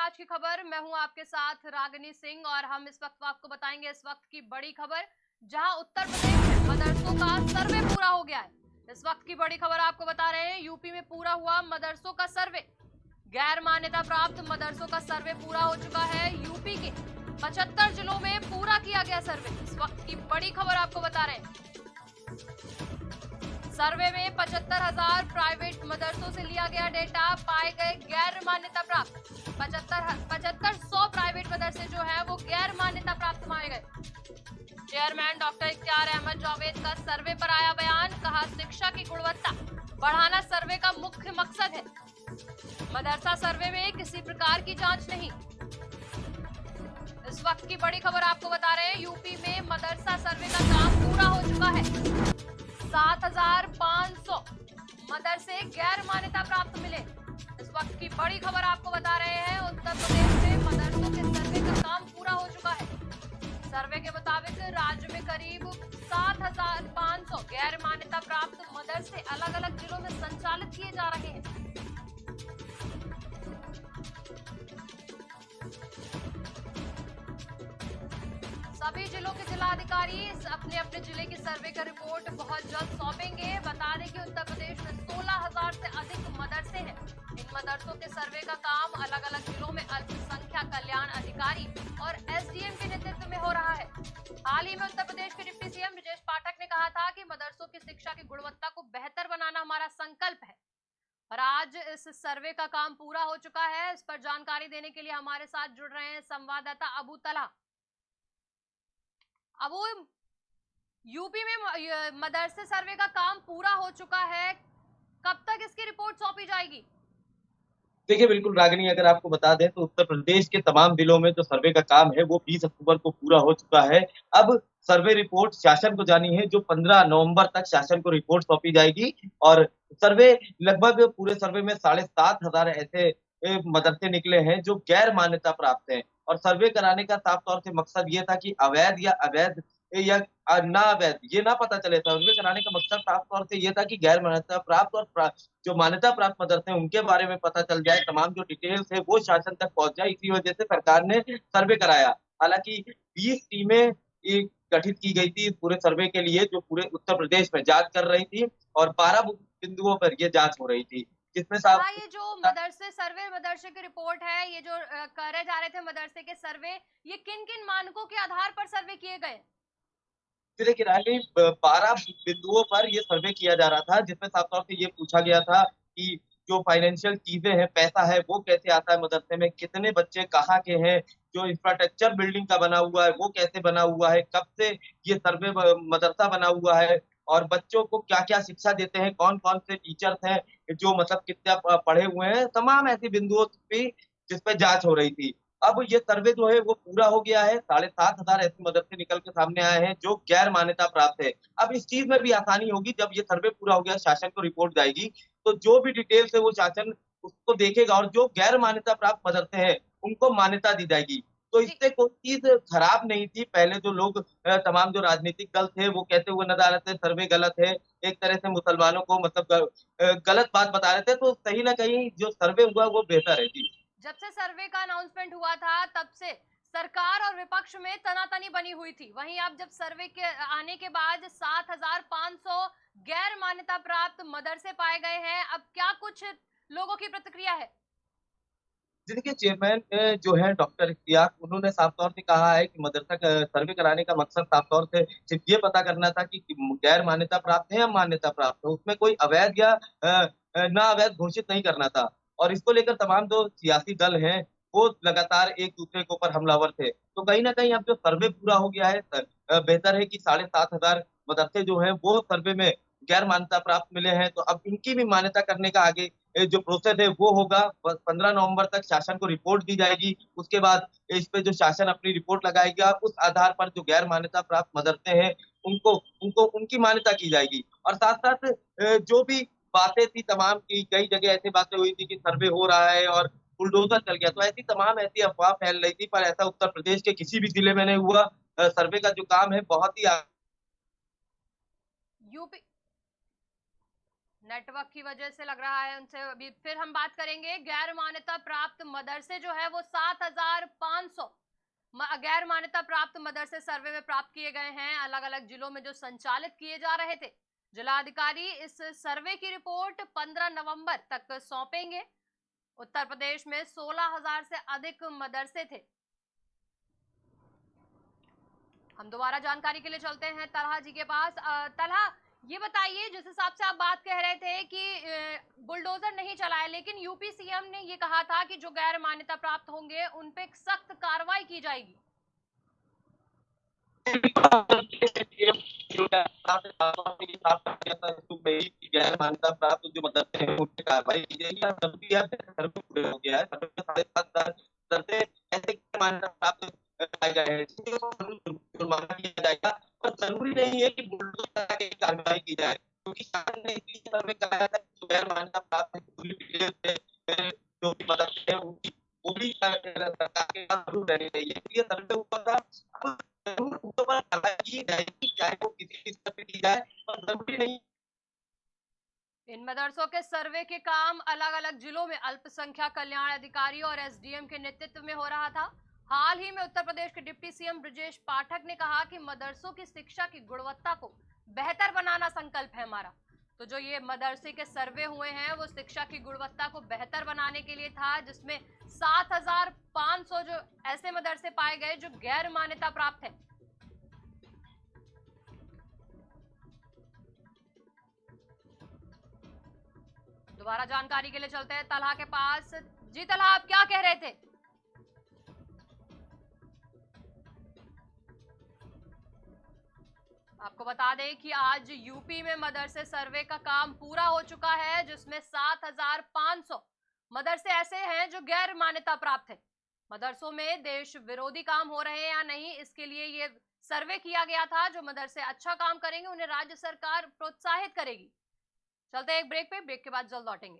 आज की खबर। मैं हूं आपके साथ रागिनी सिंह और हम इस वक्त आपको बताएंगे इस वक्त की बड़ी खबर, जहां उत्तर प्रदेश में मदरसों का सर्वे पूरा हो गया है। इस वक्त की बड़ी खबर आपको बता रहे हैं, यूपी में पूरा हुआ मदरसों का सर्वे। गैर मान्यता प्राप्त मदरसों का सर्वे पूरा हो चुका है। यूपी के 75 जिलों में पूरा किया गया सर्वे। इस वक्त की बड़ी खबर आपको बता रहे हैं। सर्वे में 75,000 प्राइवेट मदरसों से लिया गया डेटा, पाए गए गैर मान्यता प्राप्त 7500 प्राइवेट मदरसे जो है वो गैर मान्यता प्राप्त माने गए। चेयरमैन डॉक्टर इख्तियार अहमद जावेद का सर्वे पर आया बयान, कहा शिक्षा की गुणवत्ता बढ़ाना सर्वे का मुख्य मकसद है। मदरसा सर्वे में किसी प्रकार की जांच नहीं। इस वक्त की बड़ी खबर आपको बता रहे हैं, यूपी में मदरसा सर्वे का काम पूरा हो चुका है। 7,500 मदरसे गैर मान्यता प्राप्त मिले। इस वक्त की बड़ी खबर आपको बता रहे हैं, उत्तर प्रदेश में मदरसों के सर्वे का काम पूरा हो चुका है। सर्वे के मुताबिक राज्य में करीब 7,500 गैर मान्यता प्राप्त मदरसे अलग अलग जिलों में संचालित किए जा रहे हैं। सभी जिलों के जिलाधिकारी अपने अपने जिले की सर्वे का रिपोर्ट बहुत जल्द सौंपेंगे। बता दें कि उत्तर प्रदेश में 16,000 से अधिक मदरसे हैं। इन मदरसों के सर्वे का काम अलग अलग जिलों में अल्पसंख्यक कल्याण अधिकारी और एसडीएम के नेतृत्व में हो रहा है। हाल ही में उत्तर प्रदेश के डिप्टी सीएम ब्रजेश पाठक ने कहा था कि मदरसों की शिक्षा की गुणवत्ता को बेहतर बनाना हमारा संकल्प है, और आज इस सर्वे का काम पूरा हो चुका है। इस पर जानकारी देने के लिए हमारे साथ जुड़ रहे हैं संवाददाता अबू तलहा। अब वो यूपी में मदरसे सर्वे का काम पूरा हो चुका है, कब तक इसकी रिपोर्ट सौंपी जाएगी? देखिए, बिल्कुल रागिनी, अगर आपको बता दें तो उत्तर प्रदेश के तमाम जिलों में जो सर्वे का काम है वो 20 अक्टूबर को पूरा हो चुका है। अब सर्वे रिपोर्ट शासन को जानी है, जो 15 नवंबर तक शासन को रिपोर्ट सौंपी जाएगी। और सर्वे लगभग पूरे सर्वे में 7,500 ऐसे मदरसे निकले हैं जो गैर मान्यता प्राप्त हैं। और सर्वे कराने का साफ तौर से मकसद ये था कि अवैध या अवैध या ना अवैध ये ना पता चले। सर्वे कराने का मकसद साफ तौर से ये था कि गैर मान्यता प्राप्त और जो मान्यता प्राप्त मदरसे हैं उनके बारे में पता चल जाए, तमाम जो डिटेल्स है वो शासन तक पहुंच जाए। इसी वजह से सरकार ने सर्वे कराया। हालांकि 20 टीमें गठित की गई थी पूरे सर्वे के लिए, जो पूरे उत्तर प्रदेश में जांच कर रही थी, और 12 बिंदुओं पर ये जांच हो रही थी, जिसमें साफ हाँ, ये जो मदरसे सर्वे मदरसे की रिपोर्ट है, ये जो करे जा रहे थे मदरसे के सर्वे, ये किन किन मानकों के आधार पर सर्वे किए गए? जिले की रैली 12 बिंदुओं पर ये सर्वे किया जा रहा था, जिसमें साफ तौर से ये पूछा गया था कि जो फाइनेंशियल चीजें हैं, पैसा है, वो कैसे आता है मदरसे में, कितने बच्चे कहाँ के हैं, जो इंफ्रास्ट्रक्चर बिल्डिंग का बना हुआ है वो कैसे बना हुआ है, कब से ये सर्वे मदरसा बना हुआ है, और बच्चों को क्या क्या शिक्षा देते हैं, कौन कौन से टीचर्स हैं जो मतलब कितना पढ़े हुए हैं, तमाम ऐसी बिंदुओं पे जिसपे जांच हो रही थी। अब ये सर्वे जो है वो पूरा हो गया है। 7,500 ऐसे मदरसे निकल के सामने आए हैं जो गैर मान्यता प्राप्त है। अब इस चीज में भी आसानी होगी, जब ये सर्वे पूरा हो गया शासन को रिपोर्ट जाएगी, तो जो भी डिटेल्स है वो शासन उसको देखेगा, और जो गैर मान्यता प्राप्त मदरसे हैं उनको मान्यता दी जाएगी। तो जी। इससे कोई चीज खराब नहीं थी। पहले जो लोग तमाम जो राजनीतिक दल थे वो कहते हुए नजर आ रहे थे सर्वे गलत है, एक तरह से मुसलमानों को मतलब गलत बात बता रहे थे, तो कहीं ना कहीं जो सर्वे हुआ वो बेहतर है जी। जब से सर्वे का अनाउंसमेंट हुआ था, तब से सरकार और विपक्ष में तनातनी बनी हुई थी। वहीं अब जब सर्वे के आने के बाद 7,500 गैर मान्यता प्राप्त मदरसे पाए गए हैं, अब क्या कुछ लोगों की प्रतिक्रिया है? जिनके चेयरमैन जो है डॉक्टर इख्तियार, उन्होंने साफ तौर से कहा है कि मदरसा का सर्वे कराने का मकसद साफ तौर से सिर्फ ये पता करना था कि गैर मान्यता प्राप्त है या मान्यता प्राप्त है, उसमें कोई अवैध या ना अवैध घोषित नहीं करना था। और इसको लेकर तमाम जो सियासी दल हैं वो लगातार एक दूसरे के ऊपर हमलावर थे। तो कहीं ना कहीं अब जो सर्वे पूरा हो गया है, बेहतर है कि 7,500 मदरसे जो है वो सर्वे में गैर मान्यता प्राप्त मिले हैं, तो अब इनकी भी मान्यता करने का आगे जो प्रोसेस है वो होगा। 15 नवंबर तक शासन को रिपोर्ट दी जाएगी। उसके बाद इस पे जो शासन अपनी रिपोर्ट लगाएगा, उस आधार पर जो गैर मान्यता प्राप्त मदरसे हैं उनको उनको उनकी मान्यता की जाएगी। और साथ साथ जो भी बातें थी तमाम की, कई जगह ऐसी बातें हुई थी कि सर्वे हो रहा है और बुलडोजर चल गया, तो ऐसी तमाम ऐसी अफवाह फैल रही थी, पर ऐसा उत्तर प्रदेश के किसी भी जिले में नहीं हुआ। सर्वे का जो काम है बहुत ही यूपी नेटवर्क की वजह से लग रहा है उनसे अभी फिर हम बात करेंगे। गैर मान्यता प्राप्त मदरसे जो है वो 7,500 गैर मान्यता प्राप्त मदरसे सर्वे में प्राप्त किए गए हैं, अलग अलग जिलों में जो संचालित किए जा रहे थे। जिलाधिकारी इस सर्वे की रिपोर्ट 15 नवंबर तक सौंपेंगे। उत्तर प्रदेश में 16,000 से अधिक मदरसे थे। हम दोबारा जानकारी के लिए चलते हैं तलहा जी के पास। तलहा, ये बताइए, जिस हिसाब से आप बात कह रहे थे कि बुलडोजर नहीं चलाए, लेकिन यूपी सीएम ने ये कहा था कि जो गैर मान्यता प्राप्त होंगे उन पे सख्त कार्रवाई की जाएगी। गैर मान्यता प्राप्त जो मदरसे हैं उन पे कार्रवाई की जाएगी। सर्वे पूरे हो गया है, सर्वे में 7,500 मदरसे ऐसे गैर मान्यता प्राप्त पाए गए हैं, जुर्माना किया जाएगा। और जरूरी नहीं है कि बुलडोजर लगा के कार्रवाई की जाए, क्योंकि शासन ने इसलिए सर्वे कराया था कि गैर मान्यता प्राप्त पूरी डिटेल से जो भी मदरसे हैं उनकी वो भी सरकार के पास जरूर रहनी चाहिए, इसलिए सर्वे हुआ था। जरूर उनके ऊपर कार्रवाई की जाएगी, चाहे वो किसी भी स्तर पे की जाए, और जरूरी नहीं। इन मदरसों के सर्वे के काम अलग अलग जिलों में अल्पसंख्यक कल्याण अधिकारी और एसडीएम के नेतृत्व में हो रहा था। हाल ही में उत्तर प्रदेश के डिप्टी सीएम ब्रजेश पाठक ने कहा कि मदरसों की शिक्षा की गुणवत्ता को बेहतर बनाना संकल्प है हमारा। तो जो ये मदरसे के सर्वे हुए हैं वो शिक्षा की गुणवत्ता को बेहतर बनाने के लिए था, जिसमें 7,500 जो ऐसे मदरसे पाए गए जो गैर मान्यता प्राप्त है। दोबारा जानकारी के लिए चलते हैं तलहा के पास। जी तलहा, आप क्या कह रहे थे? आपको बता दें कि आज यूपी में मदरसे सर्वे का काम पूरा हो चुका है, जिसमें 7,500 मदरसे ऐसे हैं जो गैर मान्यता प्राप्त है। मदरसों में देश विरोधी काम हो रहे हैं या नहीं, इसके लिए ये सर्वे किया गया था। जो मदरसे अच्छा काम करेंगे उन्हें राज्य सरकार प्रोत्साहित करेगी। चलते हैं एक ब्रेक पे, ब्रेक के बाद जल्द लौटेंगे।